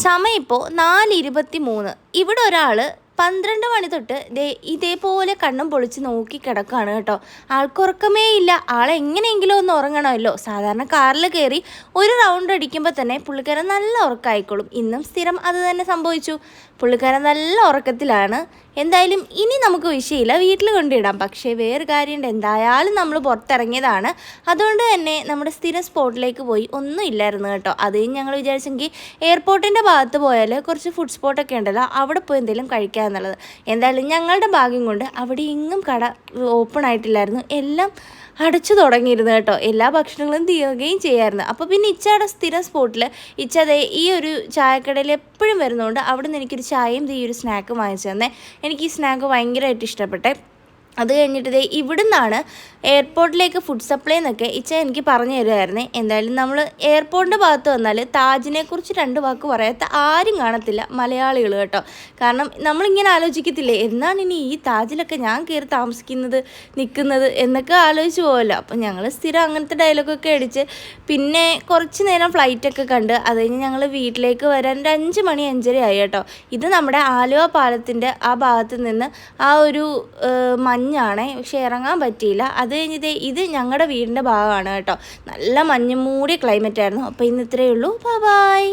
സമയം ഇപ്പോൾ 4:23. ഇവിടെ ഒരാൾ 12 മണി തൊട്ട് ഇതേപോലെ കണ്ണും പൊളിച്ച് നോക്കി കിടക്കുകയാണ് കേട്ടോ. ആൾക്കുറക്കമേ ഇല്ല. ആളെങ്ങനെയെങ്കിലും ഒന്ന് ഉറങ്ങണമല്ലോ. സാധാരണ കാറിൽ കയറി ഒരു റൗണ്ട് അടിക്കുമ്പോൾ തന്നെ പുള്ളിക്കാരൻ നല്ല ഉറക്കമായിക്കോളും. ഇന്നും സ്ഥിരം അത് തന്നെ സംഭവിച്ചു. പുള്ളിക്കാരൻ നല്ല ഉറക്കത്തിലാണ്. എന്തായാലും ഇനി നമുക്ക് വിഷയമില്ല, വീട്ടിൽ കൊണ്ടിടാം. പക്ഷേ വേറെ കാര്യമുണ്ട്, എന്തായാലും നമ്മൾ പുറത്തിറങ്ങിയതാണ്. അതുകൊണ്ട് തന്നെ നമ്മുടെ സ്ഥിരം സ്പോട്ടിലേക്ക് പോയി ഒന്നും ഇല്ലായിരുന്നു കേട്ടോ. അത് ഞങ്ങൾ വിചാരിച്ചെങ്കിൽ എയർപോർട്ടിൻ്റെ ഭാഗത്ത് പോയാൽ കുറച്ച് ഫുഡ് സ്പോട്ടൊക്കെ ഉണ്ടല്ലോ, അവിടെ പോയി എന്തെങ്കിലും കഴിക്കുക എന്നുള്ളത്. എന്തായാലും ഞങ്ങളുടെ ഭാഗ്യം കൊണ്ട് അവിടെ എങ്ങും കട ഓപ്പൺ ആയിട്ടില്ലായിരുന്നു, എല്ലാം അടച്ചു തുടങ്ങിയിരുന്നു കേട്ടോ. എല്ലാ ഭക്ഷണങ്ങളും തീരുകയും ചെയ്യായിരുന്നു. അപ്പോൾ പിന്നെ ഇച്ചയുടെ സ്ഥിരം സ്പോട്ടിൽ ഇച്ചതേ ഈ ഒരു ചായക്കടയിൽ എപ്പോഴും വരുന്നതുകൊണ്ട് അവിടെ നിന്ന് എനിക്കൊരു ചായയും ഈ ഒരു സ്നാക്കും വാങ്ങിച്ചു തന്നെ. എനിക്ക് ഈ സ്നാക്ക് ഭയങ്കരമായിട്ട് ഇഷ്ടപ്പെട്ടെ. അത് കഴിഞ്ഞിട്ട് ഇവിടുന്നാണ് എയർപോർട്ടിലേക്ക് ഫുഡ് സപ്ലൈ എന്നൊക്കെ ഇച്ച എനിക്ക് പറഞ്ഞു തരുമായിരുന്നേ. എന്തായാലും നമ്മൾ എയർപോർട്ടിൻ്റെ ഭാഗത്ത് വന്നാൽ താജിനെ കുറിച്ച് 2 വാക്ക് പറയാത്ത ആരും കാണത്തില്ല, മലയാളികൾ കേട്ടോ. കാരണം നമ്മളിങ്ങനെ ആലോചിക്കത്തില്ലേ, എന്നാണ് ഇനി ഈ താജിലൊക്കെ ഞാൻ കയറി താമസിക്കുന്നത്, നിൽക്കുന്നത് എന്നൊക്കെ ആലോചിച്ച് പോകല്ലോ. അപ്പം ഞങ്ങൾ സ്ഥിരം അങ്ങനത്തെ ഡയലോഗൊക്കെ അടിച്ച് പിന്നെ കുറച്ച് നേരം ഫ്ലൈറ്റൊക്കെ കണ്ട് അത് കഴിഞ്ഞ് ഞങ്ങൾ വീട്ടിലേക്ക് വരാൻ 5 മണി 5:30 ആയി കേട്ടോ. ഇത് നമ്മുടെ ആലുവ പാലത്തിൻ്റെ ആ ഭാഗത്ത് നിന്ന് ആ ഒരു മഞ്ഞാണേ, പക്ഷെ ഇറങ്ങാൻ പറ്റിയില്ല. അത് കഴിഞ്ഞിട്ട് ഇത് ഞങ്ങളുടെ വീടിൻ്റെ ഭാഗമാണ് കേട്ടോ. നല്ല മഞ്ഞ് മൂടിയ ക്ലൈമറ്റ് ആയിരുന്നു. അപ്പോൾ ഇന്ന് ഇത്രയേ ഉള്ളൂ. ബൈ.